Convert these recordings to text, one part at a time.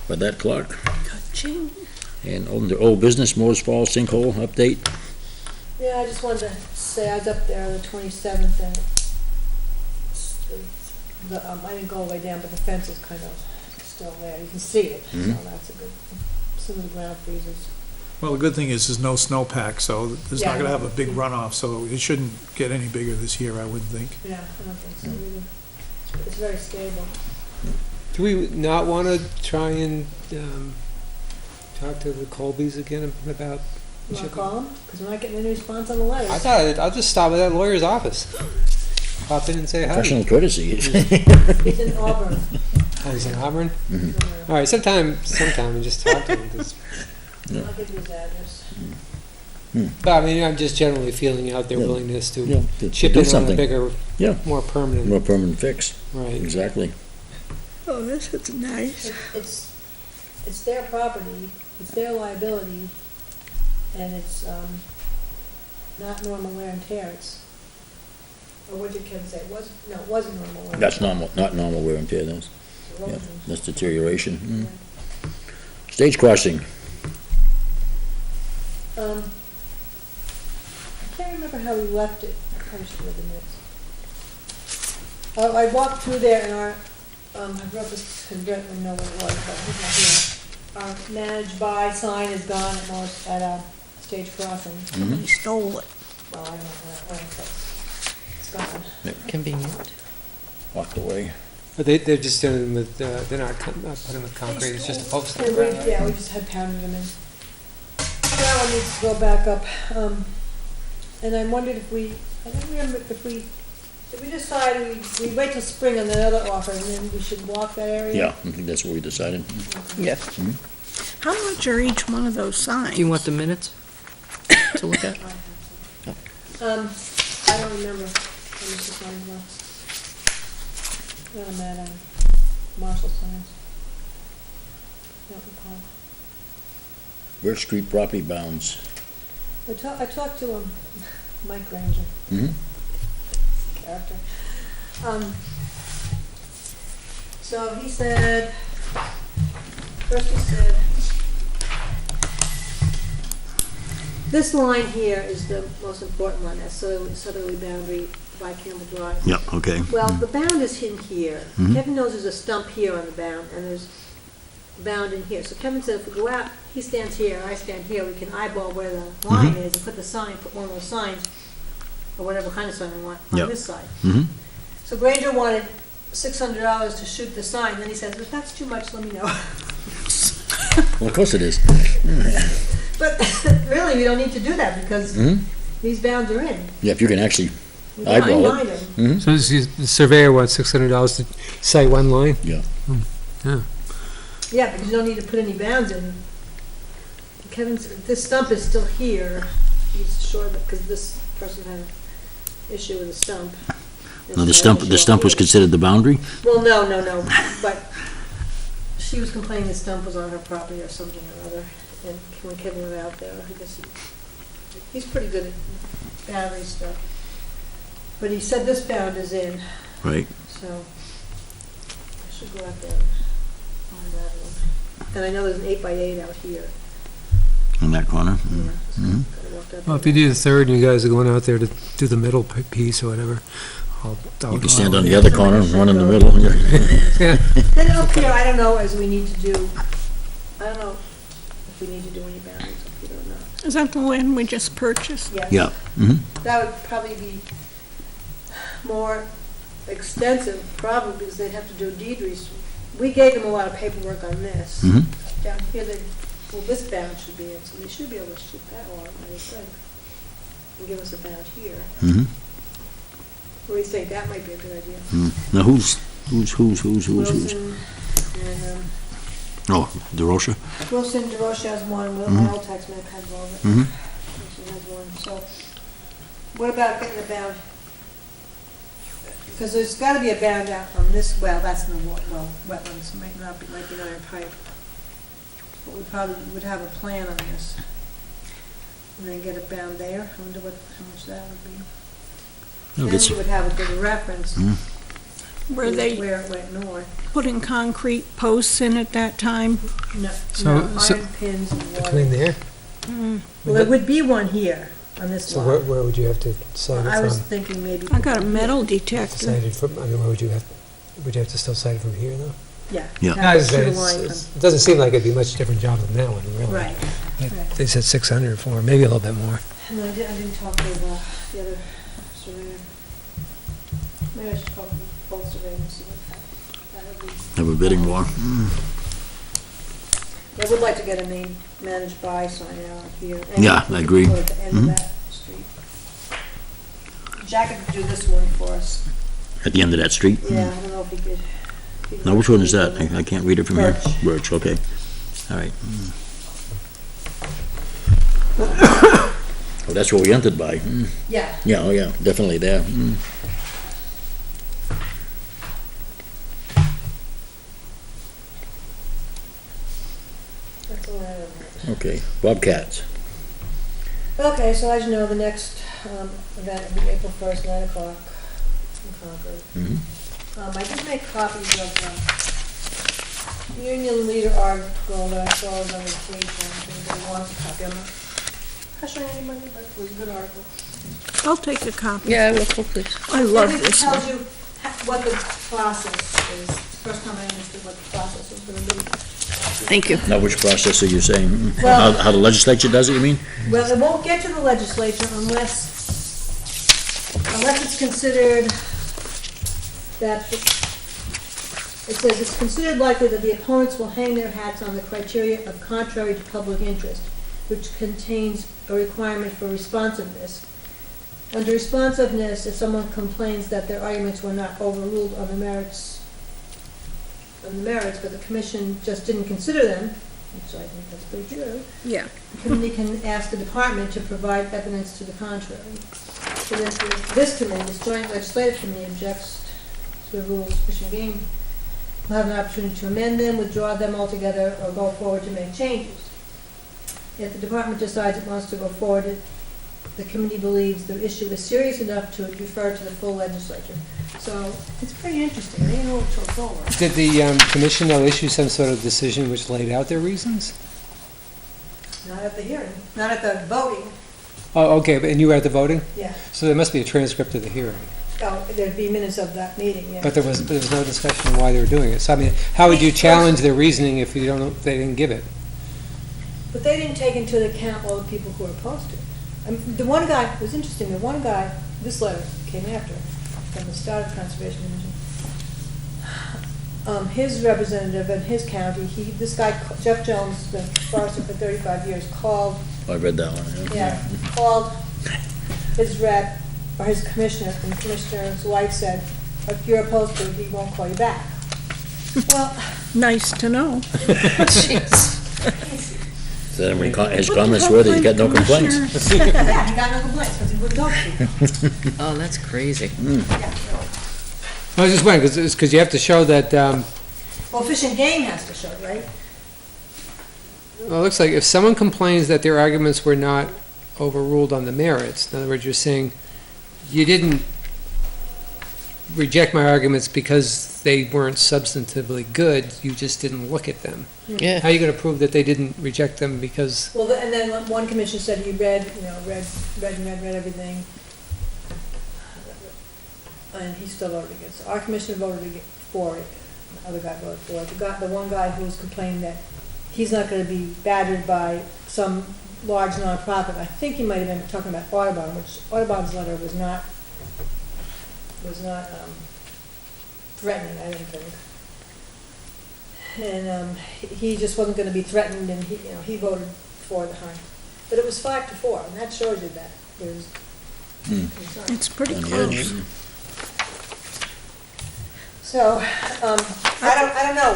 by that clock. Ka-ching. And on the old business, Moore's Falls sinkhole update. Yeah, I just wanted to say I was up there on the 27th and I didn't go all the way down, but the fence is kind of still there. You can see it, so that's a good, some of the ground freezes. Well, the good thing is there's no snowpack, so there's not gonna have a big runoff, so it shouldn't get any bigger this year, I wouldn't think. Yeah, I don't think so either. It's very stable. Do we not want to try and talk to the Colbys again about? You want to call them? Because we're not getting any response on the letters. I thought I'll just stop at that lawyer's office. Pop in and say hi. Professional courtesy. He's in Auburn. Oh, he's in Auburn? All right, sometime we just talk to him. I'll give you his address. But I mean, I'm just generally feeling out their willingness to chip do in on something. a bigger, Yeah. more permanent. More permanent fix. Right. Exactly. Oh, this is nice. It's their property, it's their liability, and it's not normal wear and tear. Or what did Kevin say? It wasn't normal wear and tear. That's normal, not normal wear and tear. That's, yeah, that's deterioration. Stage crossing. I can't remember how we left it. I probably should read the minutes. I walked through there and I wrote this because Brett wouldn't know what it was, but he's not here. Our managed by sign is gone at Stage Crossing. He stole it. Well, I don't know where it went, but it's gone. Convenient. Walked away. But they're just doing with, they're not putting with concrete, it's just a post. Yeah, we just had pounded them in. That one needs to go back up. And I wondered if I don't remember if did we decide we wait till spring on that other offer and then we should walk that area? Yeah, I think that's what we decided. Yeah. How much are each one of those signs? Do you want the minutes to look at? I don't remember how much the signs were. I'm at Marshall Signs. Don't recall. Birch Street property bounds. I talked to Mike Granger. Character. So he said, first he said, this line here is the most important one, that southerly boundary by Campbell Drive. Yeah, okay. Well, the bound is in here. Kevin knows there's a stump here on the bound, and there's a bound in here. So Kevin said if we go out, he stands here, I stand here, we can eyeball where the line is and put one of those signs, or whatever kind of sign we want, on this side. So Granger wanted $600 to shoot the sign, then he says, if that's too much, let me know. Well, of course it is. But really, we don't need to do that, because these bounds are in. Yeah, if you can actually We can eyeball line it. them. So the surveyor wants $600 to say one line? Yeah. Yeah, because you don't need to put any bounds in. Kevin's, this stump is still here. He's sure that, because this person had an issue with the stump. No, the stump was considered the boundary? Well, no, but she was complaining the stump was on her property or something or other. And when Kevin went out there, I guess he's pretty good at boundary stuff. But he said this bound is in, Right. so I should go out there and find that one. And I know there's an 8x8 out here. In that corner? Yeah, so gotta walk out Well, if there. you do the third and you guys are going out there to do the middle piece or whatever, I'll You can stand on the other corner and run in the middle. Yeah. Then up here, I don't know, as we need to do, I don't know if we need to do any boundaries up here or not. Is that the land we just purchased? Yes. Yeah. That would probably be more extensive, probably, because they'd have to do deed research. We gave them a lot of paperwork on this. Down here, this bound should be in, so they should be able to shoot that one, I would think, and give us a bound here. What do you think? That might be a good idea. Now, who's? Wilson and, Oh, DeRocha? Wilson, DeRoche has one, my old tax map has all of it. Wilson has one, so, what about getting a bound? Because there's gotta be a bound out on this well, that's no wetlands, might be another pipe. But we probably would have a plan on this. And then get a bound there, I wonder how much that would be. No, Then get we would have a good reference. Were they Where it went north. putting concrete posts in at that time? No, So- no, so- iron pins and Between water. there? Well, there would be one here on this So where, lot. where would you have to cite I it was from? thinking maybe. I got a metal detector. Cite it from, I mean, where would you have to still cite it from here, though? Yeah. Yeah. Have No, to it's- shoot a it's- line it's- It doesn't seem like it'd be a much different job than that one, really. from- Right. They said 600 for, maybe a little bit more. And I didn't talk to the other surveyor. Maybe I should talk to both surveyors and see what that would be. Have a bidding war. I would like to get a name managed by sign out here. Yeah, I agree. At the end of Mhm. that street. Jack could do this one for us. At the end of that street? Yeah, I don't know if he could. Now, which one is that? I can't read it from here. Birch. Birch, okay. All right. Oh, that's what we entered by. Yeah. Yeah, oh yeah, definitely there. That's all I have. Okay, Bobcats. Okay, so as you know, the next event will be April 1st, 9 o'clock in Concord. Mhm. I did make copies of the Union Leader article that I saw on vacation. If anybody wants a copy, I'm not pressuring anybody, but it was a good article. I'll take a copy. Yeah, I will, please. I love It this tells one. you what the process is. First time I understood what the process was going to be. Thank you. Now, which process are you saying? Well- How the legislature does it, you mean? Well, it won't get to the legislature unless it's considered that, it says it's considered likely that the opponents will hang their hats on the criteria of contrary to public interest, which contains a requirement for responsiveness. Under responsiveness, if someone complains that their arguments were not overruled on the merits, but the commission just didn't consider them, which I think that's pretty true, Yeah. the committee can ask the department to provide evidence to the contrary. So then this committee, this joint legislative committee objects to the rules of Fish and Game, will have an opportunity to amend them, withdraw them altogether, or go forward to make changes. If the department decides it wants to go forward, the committee believes the issue is serious enough to refer to the full legislature. So it's pretty interesting. They know what to forward. Did the commission now issue some sort of decision which laid out their reasons? Not at the hearing, not at the voting, Oh, okay, and you were at the voting? yeah. So there must be a transcript of the hearing. Oh, there'd be minutes of that meeting, yeah. But there was no discussion on why they were doing it. So I mean, how would you challenge their reasoning if you don't know, if they didn't give it? But they didn't take into account all the people who were opposed to it. The one guy, it was interesting, the one guy, this letter came after, from the start of Conservation Division. His representative in his county, this guy, Jeff Jones, has been a forester for 35 years, called, I read that one. called his rep, or his commissioner, and the commissioner's wife said, if you're opposed to it, he won't call you back. Well, Nice to know. Is that his comments were that you got no complaints? yeah, he got no complaints, because he wouldn't talk to people. Oh, that's crazy. Yeah, I was just wondering, because you have to show that, well, Fish and Game has to show, right? well, it looks like if someone complains that their arguments were not overruled on the merits, in other words, you're saying, you didn't reject my arguments because they weren't substantively good, you just didn't look at them. How Yeah. are you going to prove that they didn't reject them because, Well, and then one commissioner said he read everything. And he still voted against it. Our commissioner voted for it, the other guy voted for it. The one guy who was complaining that he's not gonna be badgered by some large nonprofit. I think he might have been talking about Audubon, which Audubon's letter was not threatening, I didn't think. And he just wasn't gonna be threatened, and he voted for the hunt. But it was 5-4, and that shows you that there's concern. It's pretty On the close. edge. So, I don't know,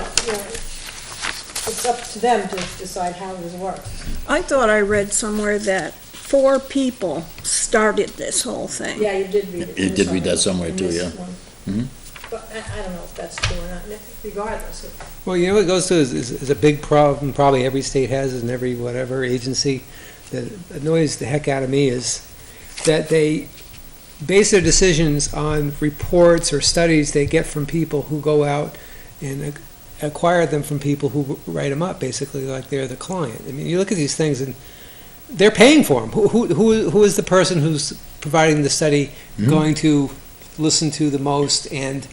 it's up to them to decide how this works. I thought I read somewhere that 4 people started this whole thing. Yeah, you did read it. You did read that somewhere in too, this yeah. one. Mhm. But I don't know if that's true or not, regardless. well, you know what goes to is a big problem, probably every state has and every whatever agency that annoys the heck out of me is that they base their decisions on reports or studies they get from people who go out and acquire them from people who write them up, basically, like they're the client. I mean, you look at these things and they're paying for them. Who is the person who's providing the study going to listen to the most and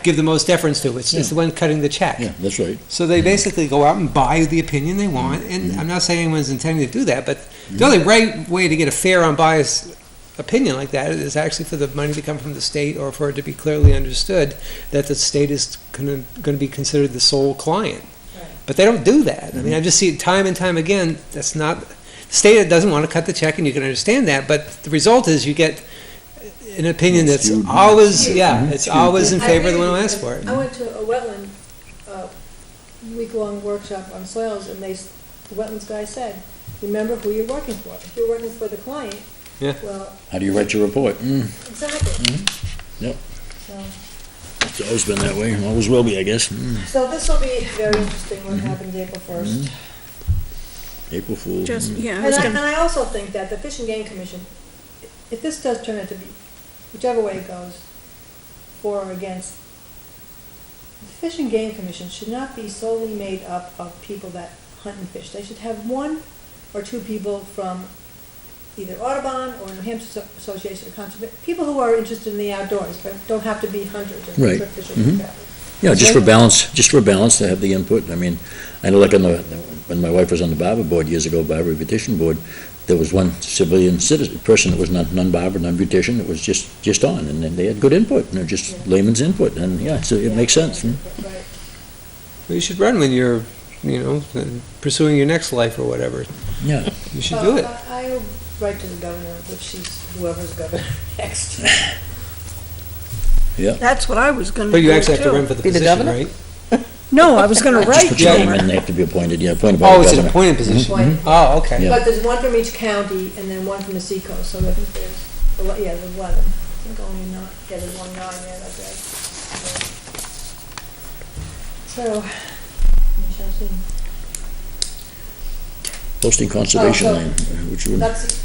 give the most deference to? It's the one cutting the check. Yeah, that's right. So they basically go out and buy the opinion they want, and I'm not saying anyone's intending to do that, but the only right way to get a fair, unbiased opinion like that is actually for the money to come from the state, or for it to be clearly understood that the state is going to be considered the sole client. Right. But they don't do that. I mean, I just see it time and time again. That's not, the state doesn't want to cut the check, and you can understand that, but the result is you get an opinion that's always, it's always in favor of the one who asks for it. I went to a wetland, week-long workshop on soils, and the wetlands guy said, remember who you're working for. If you're working for the client, Yeah. well, How do you write your report? exactly. Yep. So, It's always been that way, always will be, I guess. so this will be very interesting what happens April 1st. April Fool. Just, yeah, I And was I, gonna, and I also think that the Fish and Game Commission, if this does turn out to be, whichever way it goes, for or against, the Fish and Game Commission should not be solely made up of people that hunt and fish. They should have one or two people from either Audubon or New Hampshire Association of Conservation, people who are interested in the outdoors, but don't have to be hunters or Right. fishers. Yeah, just for balance to have the input. I mean, I know like when my wife was on the Barber Board years ago, Barber Beautician Board, there was one civilian person that was non-barber, non-beautician, that was just on, and then they had good input, and they're just layman's input, and so it makes sense. Right. You should run when you're, pursuing your next life or whatever. Yeah. You should do it. I'll write to the governor, which she's whoever's governor next. that's what I was gonna do But you actually have to too. run for the Be the position, governor? right? No, I was gonna Just write put to your name her. in, they have to be appointed by Oh, the it's an governor. appointed position. Appointed. Oh, okay. Yeah. But there's one from each county and then one from the seacoast, so I think there's 11. I think only not, there's 1 9 there, that's right. So, we shall see. Posting conservation Oh, so- land, which would, That's,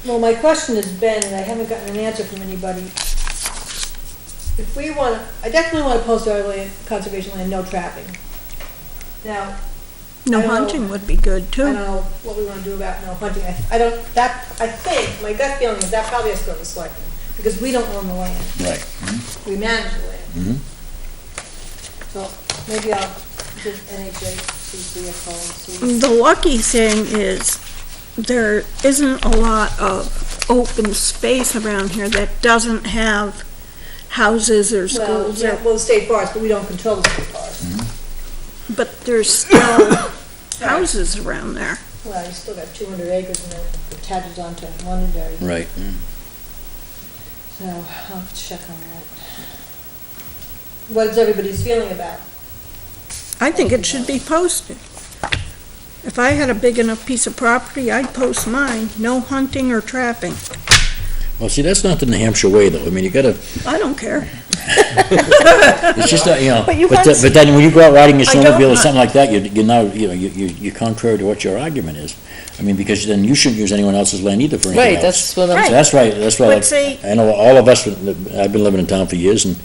well, my question has been, and I haven't gotten an answer from anybody, if we want, I definitely want to post our land, conservation land, no trapping. Now, No I don't know. hunting would be good I too. don't know what we want to do about no hunting. I think, my gut feeling is that probably has to go to the selectmen, because we don't own the land. right. We manage the land. Mhm. So maybe I'll give NHACC a call and see. The lucky thing is, there isn't a lot of open space around here that doesn't have houses or Well, schools, yeah, well, the state forest, but we don't control the state forest. but there's still houses around there. Well, you still got 200 acres and it attaches onto Londonderry. Right. So I'll have to check on that. What is everybody's feeling about? I think it should be posted. If I had a big enough piece of property, I'd post mine, no hunting or trapping. Well, see, that's not the New Hampshire way, though. I mean, you gotta, I don't care. it's just not, But you but can't but then when you go out riding your I don't snowmobile or know. something like that, you're now, you're contrary to what your argument is. I mean, because then you shouldn't use anyone else's land either for anything Right, else. that's what I'm, Right. So that's right, that's why, But see- I know all of us, I've been living in town for years, and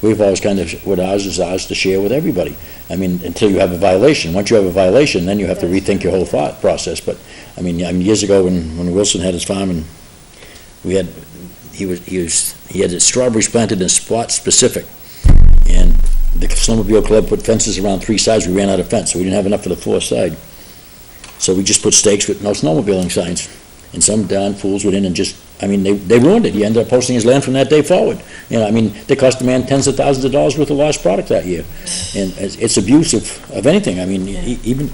we've always kind of, what ours is ours to share with everybody. I mean, until you have a violation. Once you have a violation, then you have to rethink your whole thought process. But, I mean, years ago, when Wilson had his farm, and we had, he had his strawberries planted in spot specific, and the snowmobile club put fences around 3 sides. We ran out of fence, so we didn't have enough for the 4th side. So we just put stakes with no snowmobiling signs. And some darn fools went in and just, I mean, they ruined it. He ended up posting his land from that day forward. I mean, they cost the man tens of thousands of dollars worth of lost product that year. And it's abuse of anything. I mean, even,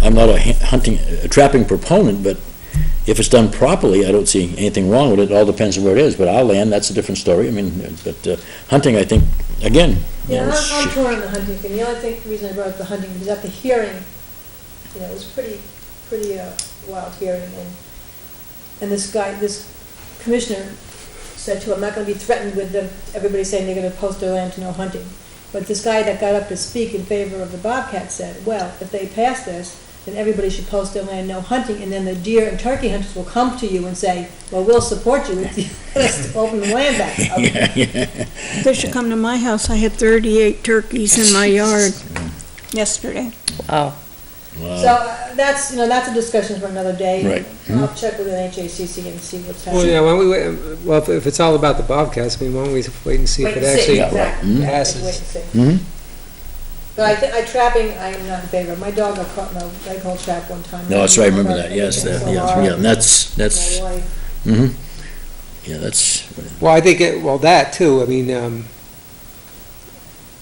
I'm not a trapping proponent, but if it's done properly, I don't see anything wrong with it. It all depends on where it is. But our land, that's a different story. I mean, but hunting, I think, again, Yeah, I'm torn on the hunting thing. The only reason I brought up the hunting was at the hearing, it was pretty wild hearing, and this commissioner said to him, I'm not gonna be threatened with everybody saying they're gonna post their land to no hunting. But this guy that got up to speak in favor of the Bobcat said, well, if they pass this, then everybody should post their land, no hunting, and then the deer and turkey hunters will come to you and say, well, we'll support you if you let us open the land back up. They should come to my house. I had 38 turkeys in my yard yesterday. Wow. So that's, that's a discussion for another day. Right. I'll check with NHACC and see what's Well, happening. yeah, why don't we wait, well, if it's all about the bobcats, I mean, why don't we wait and see if it actually Exactly. Yeah, passes? wait and see. Mhm. But trapping, I am not in favor of. My dog got caught in a leg hole trap one time. No, that's right, I remember that, yes, It was so yeah, hard. and that's, My wife. mhm. Yeah, that's, Well, I think, that too, I mean,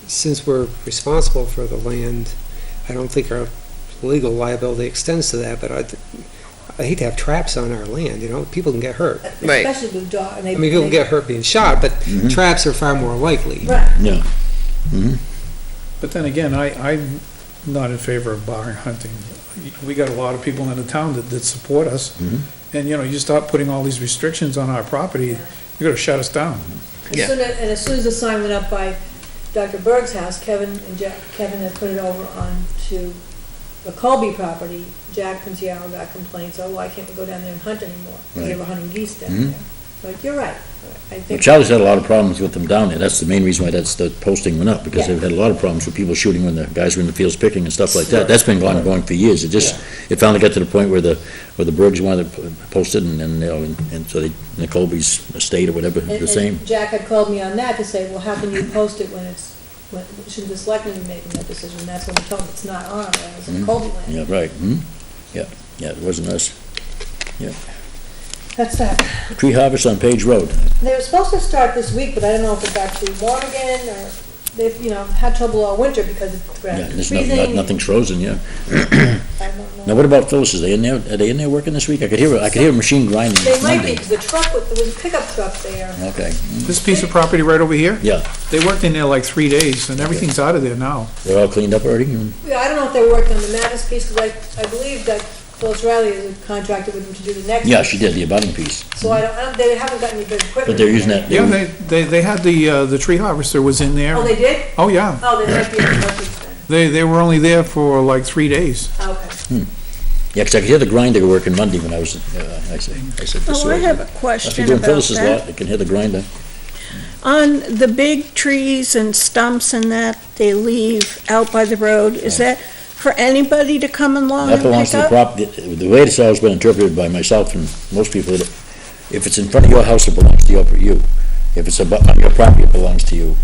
since we're responsible for the land, I don't think our legal liability extends to that, but I hate to have traps on our land, people can get hurt. Right. Especially with dog. I mean, people can get hurt being shot, but Mhm. traps are far more likely. Right. yeah. Mhm. But then again, I'm not in favor of barn hunting. We got a lot of people in the town that support us. Mhm. And, you start putting all these restrictions on our property, you're gonna shut us down. Yeah. As soon as the sign went up by Dr. Berg's house, Kevin had put it over onto the Colby property. Jack Pinciaro got complaints, oh, why can't we go down there and hunt anymore? Because they Right. were hunting geese down Mhm. there. But you're right. I Well, think. Charlie's had a lot of problems with them down there. That's the main reason why the posting went up, because Yeah. they've had a lot of problems with people shooting when the guys were in the fields picking and stuff like that. That's been going for years. It finally got to the point where the Briggs wanted to post it, and and so the Colby's estate or whatever, And- the same. and Jack had called me on that to say, well, how can you post it when shouldn't the selectmen be making that decision? And that's when he told me it's not our land, it's in Mhm. Colby land. Yeah, right. Yeah, it wasn't us. That's that. Tree harvest on Page Road. They were supposed to start this week, but I don't know if it's actually warm again, or they've, had trouble all winter because the Yeah, ground there's was freezing. nothing's frozen, yeah. I don't Now, know. what about Phyllis? Are they in there working this week? I could hear a machine grinding They might be, Monday. 'cause there was a pickup truck there. Okay, This piece of property right over here, yeah. they worked in there like 3 days, and everything's out of there now. They're all cleaned up already? Yeah, I don't know if they're working on the Mattis piece, because I believe that Phyllis Riley is contracted with them to do the next. Yeah, piece. she did, the abutting piece. So they haven't gotten any big equipment. But they're using that- Yeah, they had the tree harvester was in there. Oh, they did? Oh, yeah. Oh, they might be in the working then. They were only there for like 3 days. Okay. Yeah, 'cause I could hear the grinder working Monday when I was, I said this Oh, I way. have a If you're question doing about Phyllis's that. lot, I can hear the grinder. On the big trees and stumps and that they leave out by the road, is that for anybody to come along That and belongs pick to the up? property, the way it's always been interpreted by myself and most people, if it's in front of your house, it belongs to you. If it's on your property, it belongs to you.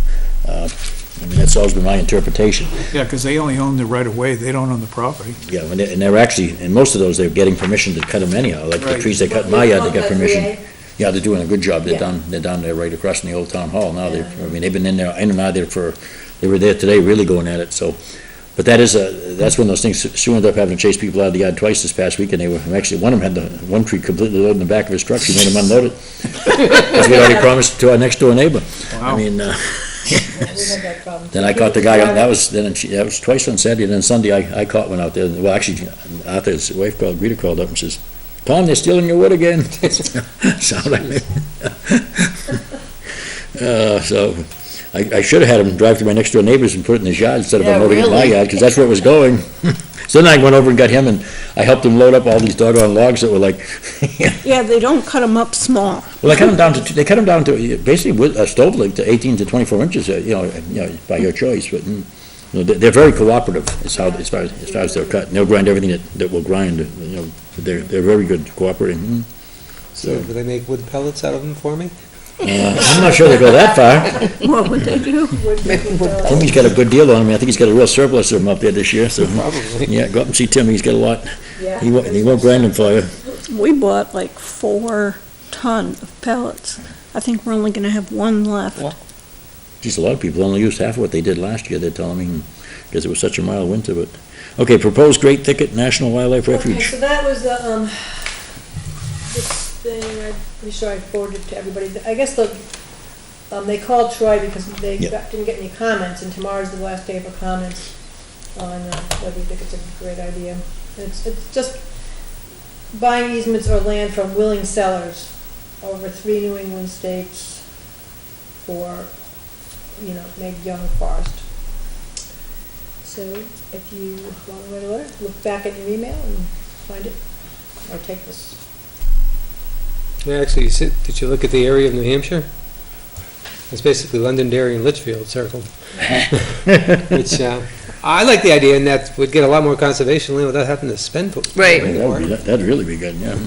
I mean, that's always been my interpretation. Yeah, because they only own the right of way, they don't own the property. Yeah, and they're actually, in most of those, they're getting permission to cut them anyhow, like the Right. trees they cut in my yard, they got Like permission. 3A? Yeah, they're doing a good job. Yeah. They're down there right across from the old town hall now. Yeah. They've been in and out there they were there today really going at it, so. But that's one of those things, Sue ended up having to chase people out of the yard twice this past week, and actually, one of them had one tree completely loaded in the back of his truck. She made him unload it. As we already promised to our next door neighbor. I Wow. mean, Yeah, we had that problem. then I caught the guy, that was twice on Saturday, and then Sunday I caught one out there. Well, actually, Arthur's wife Rita called up and says, "Tom, they're stealing your wood again." Sound like so I should have had him drive to my next door neighbors and put it in his yard instead of Yeah, unloading it in my really? yard, because that's where it was going. So then I went over and got him, and I helped him load up all these doggone logs that were like, Yeah, they don't cut them up small. well, they cut them down to basically with a stove length to 18 to 24 inches, by your choice, but they're very cooperative as far as they're cut. And they'll grind everything that will grind, they're very good cooperating. So do they make wood pellets out of them for me? I'm not sure they go that far. What would they do? Timmy's got a good deal on him. I think he's got a real surplus of them up there this year, so. Probably. Yeah, go up and see Timmy, he's got a lot. Yeah. He won't grind them for you. We bought like 4 ton of pellets. I think we're only gonna have 1 left. Wow. Geez, a lot of people only used half of what they did last year, they're telling me, because it was such a mild winter, but. Okay, proposed Great Thicket National Wildlife Okay, Refuge. so that was the, this thing, I'm pretty sure I forwarded it to everybody. I guess they called Troy because they Yeah. didn't get any comments, and tomorrow's the last day for comments on whether you think it's a great idea. It's just buying easements or land from willing sellers over 3 New England states for, make young forest. So if you want to write a letter, look back at your email and find it, or take this. Yeah, actually, did you look at the area of New Hampshire? It's basically Londonderry and Litchfield circled. Which, I like the idea, and that would get a lot more conservation land without having to spend. Right. That'd really be good, yeah.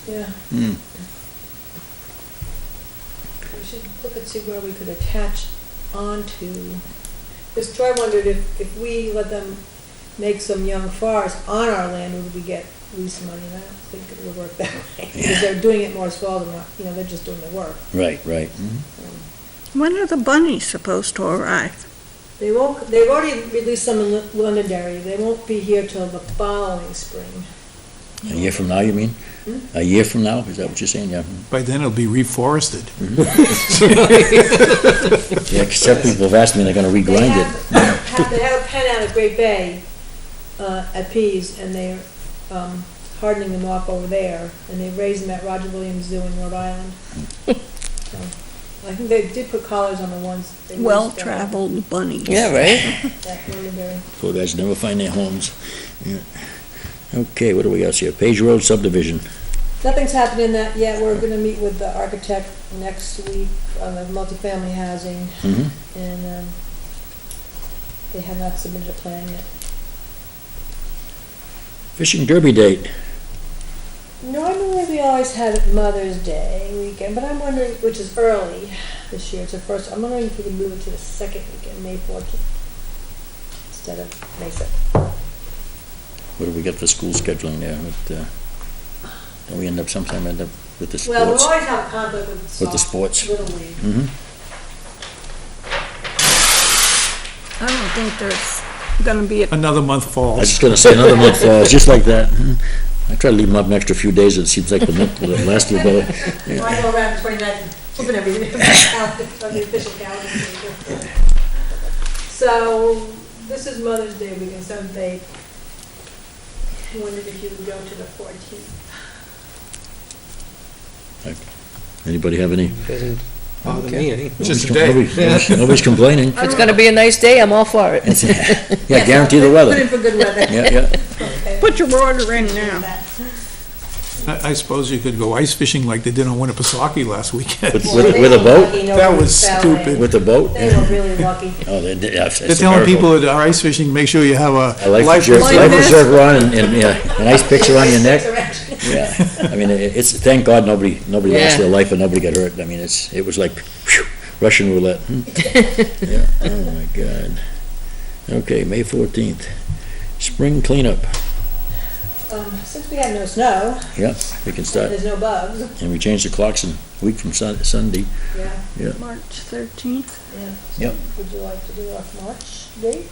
Yeah. Mm. We should look and see where we could attach onto, because Troy wondered if we let them make some young forests on our land, would we get lease money? And I don't think it would work that way. Because they're doing it more swell than, they're just doing the work. Right, right. When are the bunnies supposed to arrive? They won't, they've already released some in Londonderry. They won't be here till the following spring. A year from now, you mean? A year from now, is that what you're saying, yeah? By then it'll be reforested. Yeah, except people have asked me they're gonna regrind it. They have a pen out at Great Bay, at Pease, and they're, hardening them off over there, and they raised them at Roger Williams Zoo in Rhode Island. So, I think they did put collars on the ones. They raised Well-traveled bunnies. Yeah, right? at Londonderry. Poor guys never find their homes. Yeah. Okay, what do we got here? Page Road subdivision. Nothing's happened in that yet. We're gonna meet with the architect next week on the multifamily housing, Mhm. and, they have not submitted a plan yet. Fishing Derby date. Normally, we always have it Mother's Day weekend, but I'm wondering, which is early this year, it's the first, I'm wondering if we can move it to the second weekend, May 14th, instead of May 6th. What do we got for school scheduling there? Don't we sometime end up with the Well, we sports? always have a conflict with With the sports. Little League. Mhm. I don't think there's gonna be a Another month I was falls. just gonna say another month falls, just like that. I try to leave them up an extra few days, it seems like the last year, but, I go around the 29th and flipping everything on the official calendar. So, this is Mother's Day weekend, 7th, 8th. I wondered if you would go to the 14th. anybody have any? Doesn't bother me any. Just a day. Nobody's complaining. If it's gonna be a nice day, I'm all for it. Yeah, guarantee the Put weather. in for good weather. Yeah, yeah. Okay. Put your order in now. I suppose you could go ice fishing like they did on Winnipesaukee last weekend. With Well, they a were boat? lucky, That nobody was fell stupid. in. With a boat? They were really lucky. Oh, that's They're a telling miracle. people that are ice fishing, make sure you have a A life life preserver on and, yeah, a nice picture on your neck. Resurrection. Yeah, I mean, it's, thank God nobody lost Yeah. their life and nobody got hurt. I mean, it was like phew, Russian roulette. Yeah, oh my God. Okay, May 14th, spring cleanup. Since we have no snow, Yeah, we can start, there's no bugs, and we changed the clocks a week from Sunday. yeah, March 13th. yeah. Yep. Would you like to do a March date?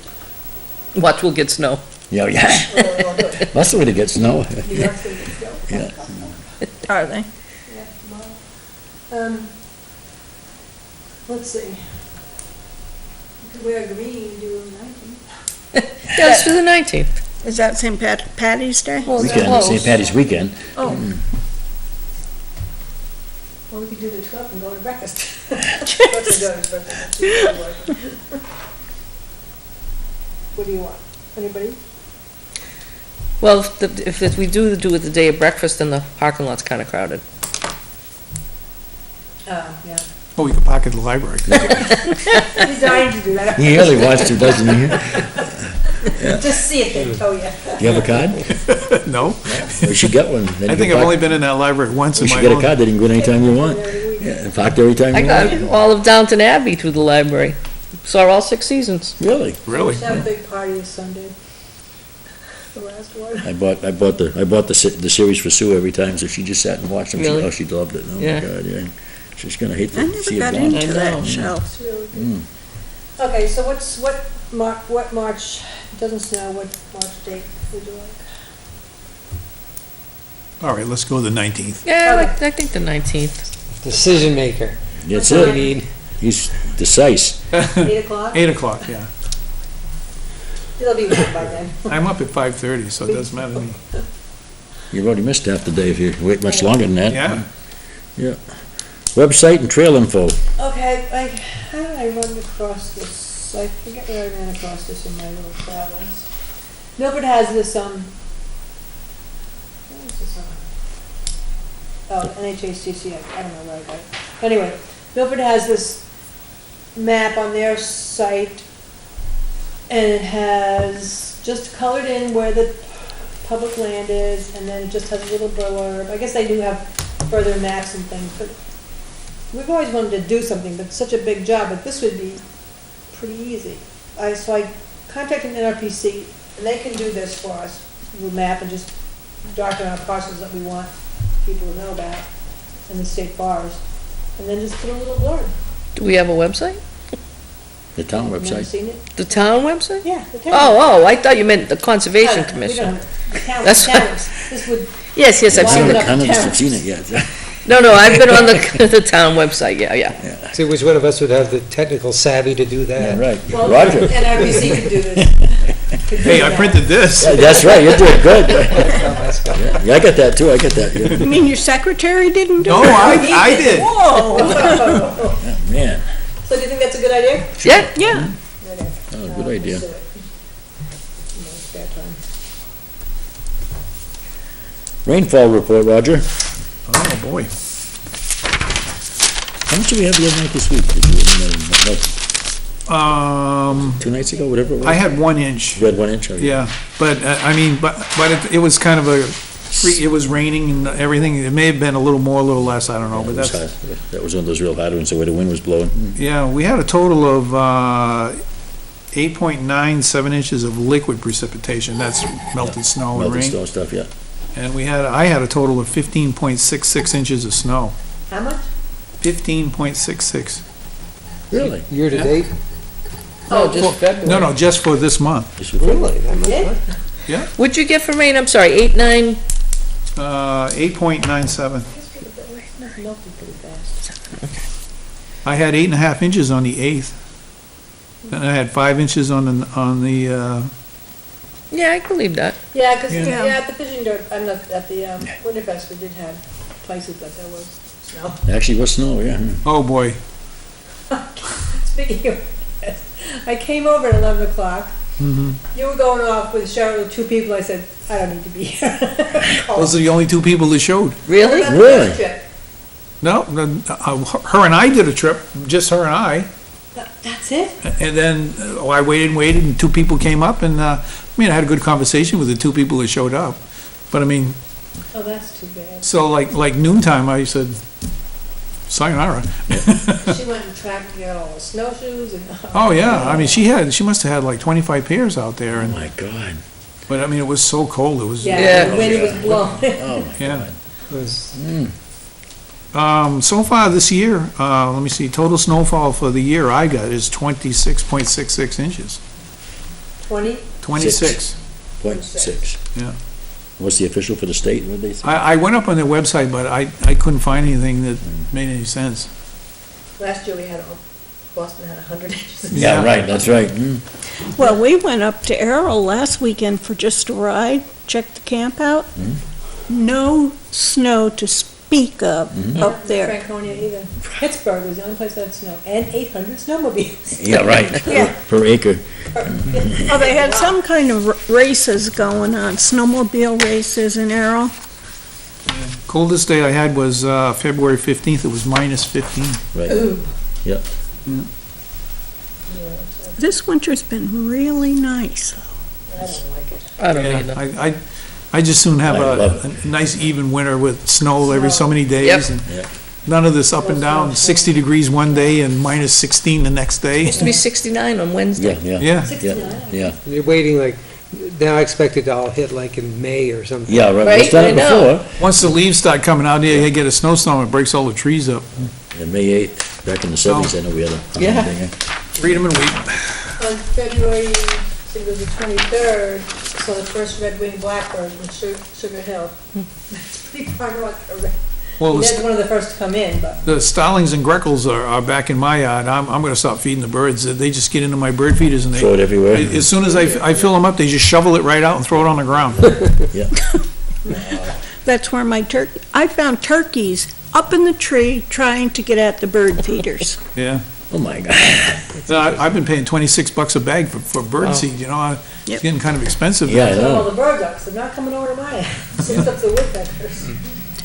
Watch, we'll get snow. Yeah, yeah, Or we'll do it. that's the way to get snow. New York's gonna get snow. Yeah. Are they? Yeah, tomorrow. Let's see. You could wear green, do a 19. Yeah, let's do the 19th. Is that St. Patty's Day? Well, it's Weekend, close. St. Patty's weekend. Oh, Or we could do the 12th and go to breakfast. What's the daughter's birthday? She's not working. What do you want? Anybody? Well, if we do it the day of breakfast, then the parking lot's kinda crowded. Yeah. Oh, we could park at the library. He's dying to do that. He really wants to, doesn't he? Just see it then, oh yeah. Do you have a card? No? We should get one. Then I you think can I've only park- been in that library once in We my should get a own. card, then you can go anytime you want. Yeah, and park every time I you got want. all of Downton Abbey through the library. Saw all 6 seasons. Really? Really? Let's have a big party this Sunday. The last one. I bought the series for Sue every time, so she just sat and watched them. Really? She loved it. Oh my Yeah. God, yeah. She's gonna hate I to never see it got gone. into I know. that show. It's really good. Mm. Okay, so what March, it doesn't snow, what March date would you like? All right, let's go the 19th. Yeah, I think the 19th. Decision maker. That's What we it. need. He's decisive. 8 o'clock? 8 o'clock, yeah. It'll be warm by then. I'm up at 5:30, so it doesn't matter to me. You've already missed half the day if you wait much longer than that. Yeah? Website and trail info. Okay, how did I run across this? this, I forget where I ran across this in my little travels. Milford has this, what is this on? Oh, NHACC, I don't know where I got it. Anyway, Milford has this map on their site, and it has just colored in where the public land is, and then it just has a little blurb. I guess they do have further maps and things, but we've always wanted to do something, but it's such a big job, but this would be pretty easy. So I contacted NRPC, and they can do this for us, we'll map and just darken our parcels that we want people to know about in the state forest, and then just put a little blurb. Do we have a website? The town Never website. seen it? The town website? Yeah. The town. Oh, I thought you meant the Conservation We don't Commission. have- the town- That's- towns. This would, Yes, I've Why seen would the, I- I haven't seen it yet. no, I've been on the, the town website, yeah. See, which one of us would have the technical savvy to do Yeah, that? right. well, Roger. NRPC could do this. Could do Hey, I that. printed this. Yeah, that's right, you're doing good. That's good. Yeah, I got that too, I got that. You Yeah. mean your secretary didn't do No, it? I did. Whoa, Man, So do you think that's a good idea? Yeah, yeah. Okay. oh, good idea. Pursue it. In my spare time. Rainfall report, Roger. Oh, boy. How much did we have the other night this week? Like, 2 nights ago, whatever it was? I had 1 inch. You had 1 inch? Okay. Yeah, but, I mean, but it was kind of it was raining and everything. It may have been a little more, a little less, I don't know, but It was that's, hard. That was one of those real hard ones, the way the wind was blowing. yeah, we had a total of 8.97 inches of liquid precipitation. That's melted snow and Melted rain. snow stuff, yeah. And I had a total of 15.66 inches of snow. How much? 15.66. Really? Year to date? no, just February. No, just for this month. Just for- Really? That much? Yeah? What'd you get for rain? I'm sorry, 8.9? 8.97. Melted pretty fast. I had 8.5 inches on the 8th. Then I had 5 inches on the, Yeah, I can believe that. Yeah, because, Yeah. at the fishing dirt, at the Winterfest, we did have places that there was snow. Actually, was snow, yeah. oh, boy. Speaking of Winterfest, I came over at 11 o'clock. Mhm. You were going off with Cheryl with 2 people. I said, I don't need to be here. Those are the only 2 people that showed. Really? What about the Really? first trip? No, her and I did a trip, just her and I. That's it? And then I waited, and 2 people came up, and, I mean, I had a good conversation with the 2 people that showed up. But I mean, Oh, that's too bad. so like noontime, I said, sayonara. She went and tracked, got all the snowshoes and. Oh, yeah, I mean, she must have had like 25 pairs out there, Oh, and, my God. but I mean, it was so cold, it was. Yeah, Yeah. the wind was blowing. Oh, my Yeah. God. It was- So far this year, let me see, total snowfall for the year I got is 26.66 inches. 20? 26. 0.6. Yeah. What's the official for the state, what'd they say? I went up on their website, but I couldn't find anything that made any sense. Last year we had, Boston had 100 inches. Yeah, right, that's right. Mm. Well, we went up to Errol last weekend for just a ride, checked the camp out. No snow to speak of up there. Franconia either. Pittsburgh was the only place that had snow, and 800 snowmobiles. Yeah, right, Yeah. per acre. Oh, they had some kind of races going on, snowmobile races in Errol. Coldest day I had was February 15th, it was minus 15. Right. Ooh. Yep. This winter's been really nice. I don't like it. I don't Yeah, either. I just soon have I love a nice even winter with snow every so many days. Yep. And Yep. none of this up and down, 60 degrees one day and minus 16 the next day. Supposed to be 69 on Wednesday. Yeah, yeah. Yeah, 69. Yeah, You're waiting like, now I expect it to all hit like in May or something. yeah, right. Right, We've done it I know. before. once the leaves start coming out, yeah, you get a snowstorm, it breaks all the trees up. And May 8th, back in the 70s, I know we had a. Yeah. thing, Read them and wait. On February, I think it was the 23rd, saw the first red-winged blackbird in Sugar Hill. That's pretty far north. Well, That's one of the first to come in, but the starlings and greckles are back in my yard. I'm gonna stop feeding the birds. They just get into my bird feeders and Throw it everywhere. as soon as I fill them up, they just shovel it right out and throw it on the ground. Yeah. That's where I found turkeys up in the tree trying to get at the bird feeders. Yeah. Oh, my God. I've been paying $26 a bag for bird seed, you know, it's Yep. getting kind of expensive. Yeah, I That's all know. the bird ducks, they're not coming over to mine. Except the woodpeckers.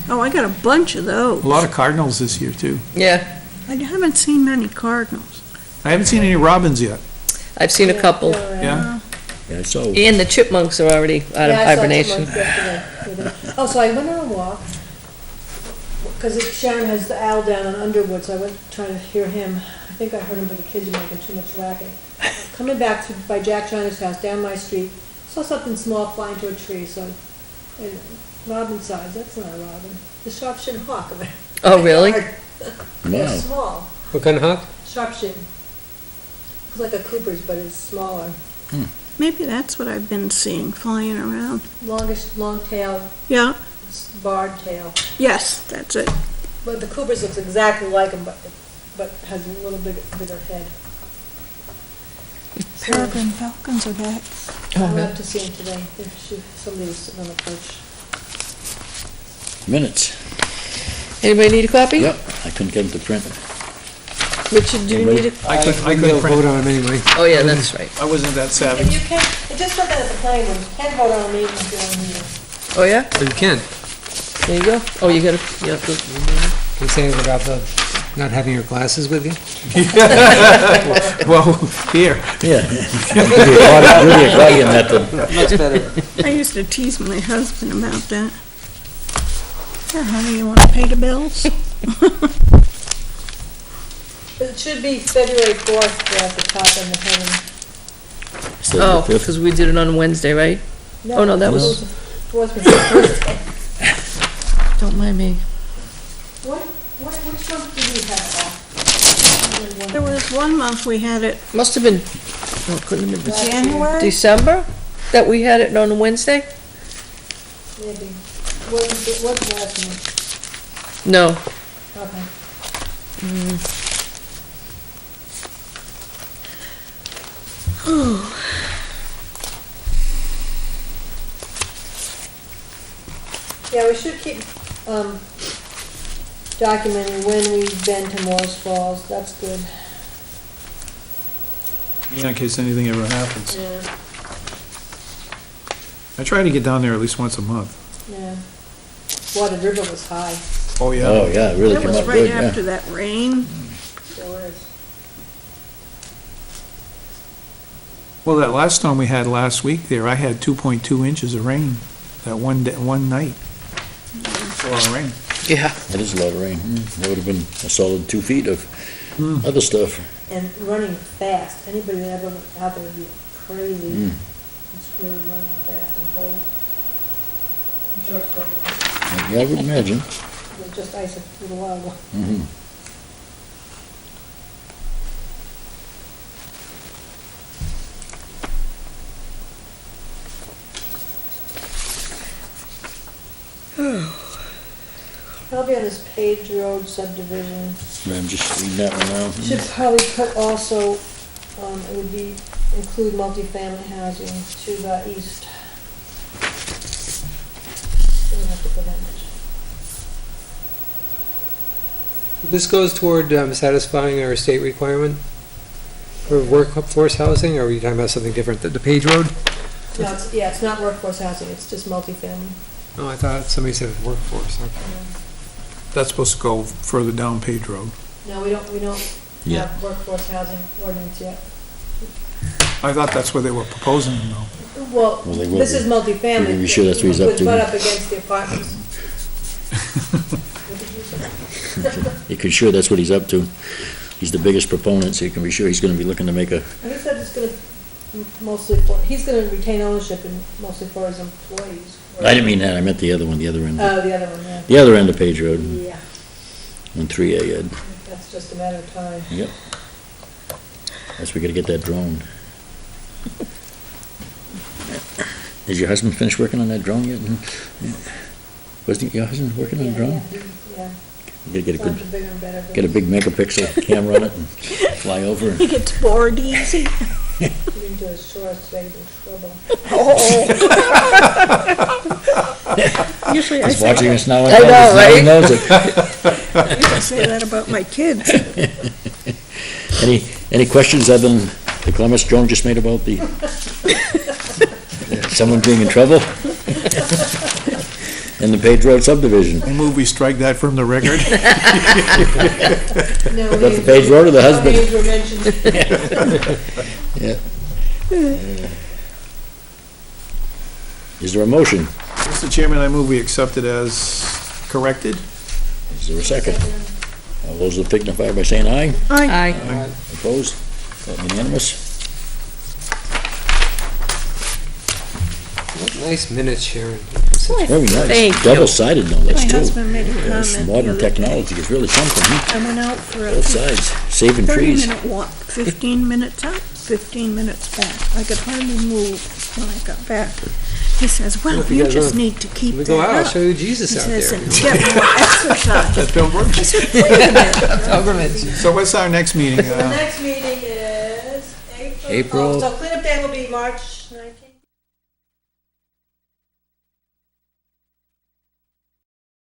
Oh, I got a bunch of those. A lot of cardinals this year, too. Yeah, I haven't seen many cardinals. I haven't seen any robins yet. I've seen a couple. Yeah. Yeah, so, And the chipmunks are already out of Yeah, I saw hibernation. chipmunks yesterday. Oh, so I went on a walk, because Sharon has the owl down on Underwood, so I went trying to hear him. I think I heard him, but the kids are making too much racket. Coming back by Jack Shiner's house, down my street, saw something small fly into a tree, so, and robin size, that's not a robin. The sharp-shinned hawk of it. Oh, really? They're wow. small, What kind of hawk? sharp-shinned. It's like a Cooper's, but it's smaller. Maybe that's what I've been seeing flying around. Longest, long tail, Yeah, barred tail. yes, that's it. But the Cooper's looks exactly like him, but has a little bigger head. Peregrine falcons are back. I went up to see him today. Somebody was sitting on the porch. Minutes. Anybody need a copy? Yep, I couldn't get them to print. Richard, do you need it? I couldn't We'll print. vote on them anyway. Oh, yeah, that's right. I wasn't that If savvy. you can, it just said that at the planning board, you can vote on a meeting if you don't need it. Oh, yeah? Or you can. There you go. Oh, you gotta, yeah, good. Can you say anything about the, not having your glasses with you? Well, here. Yeah. Really a guardian method. Much better. I used to tease my husband about that. Here, honey, you want to pay the bills? It should be February 4th at the top in the heading. Instead Oh, of the 5th. because we did it on Wednesday, right? Oh, no, that was- 4th was Thursday. Don't mind me. Which month did you have off? There was one month we had it Must have been, oh, it couldn't have been January. December that we had it on a Wednesday? Maybe. Wasn't last month. No. Okay. Yeah, we should keep, documenting when we've been to Morris Falls, that's good. Yeah, in case anything ever happens. Yeah, I try to get down there at least once a month. yeah. Boy, the river was high, Oh, yeah. Oh, yeah, it really That came was up right good, after yeah. that rain. sure is. Well, that last storm we had last week there, I had 2.2 inches of rain that one day, one night. It's a lot of rain. Yeah. It is a lot of rain. That would have been a solid 2 feet of other stuff. And running fast, anybody that ever went out there would be crazy. It's really running fast and cold. I'm sure it's cold. Yeah, I would imagine. It was just ice a little while ago. Mhm. Probably on this Page Road subdivision. I'm just reading that one now. Should probably put also, it would be, include multifamily housing to the east. Don't have to put that much. This goes toward satisfying our state requirement for workforce housing, or are we talking about something different, the Page Road? No, it's not workforce housing, it's just multifamily. Oh, I thought somebody said workforce, okay. That's supposed to go further down Page Road. No, we don't Yeah. have workforce housing ordinance yet. I thought that's what they were proposing, though. Well, Well, they will this be. is multifamily. Are you sure that's what he's up to? Would butt up against the apartments. What did you say? You can sure that's what he's up to. He's the biggest proponent, so you can be sure he's gonna be looking to make a, And he said it's gonna mostly he's gonna retain ownership and mostly for his employees. I didn't mean that, I meant the other one, the other end. Oh, the other one, yeah. The other end of Page Road, Yeah, on 3A, Ed. that's just a matter of time. Yep. That's, we gotta get that drone. Is your husband finished working on that drone yet? Wasn't your husband working on a drone? Yeah. You gotta get a Something good, bigger and better. get a big megapixel camera on it and fly over. He gets bored easy. Get into his shorts, so he's in trouble. Usually I He's say, watching us now. I know, He right? knows it. I usually say that about my kids. Any questions other than the comments Joan just made about the, someone being in trouble? In the Page Road subdivision? I move we strike that from the record. No, About the Page Road or the husband? names were mentioned. Yeah. Is there a motion? Mr. Chairman, I move we accept it as corrected. Is there a second? All those that signify by saying aye. Aye. Opposed? Unanimous? What nice minutes, Sharon. Very nice. Thank you. Double-sided no My less too. husband made a Yes, comment the modern other day. technology is really something, huh? I went out for a Both sides, saving trees. 30-minute walk, 15 minutes up, 15 minutes back. I could hardly move when I got back. He says, well, if you you guys just wanna- need to keep We that go out, I'll up. show you Jesus He out says, there. and get more exercise. That don't work. I said, wait a minute. Pilgrimage. So what's our next meeting? The next meeting is April. April. So cleanup day will be March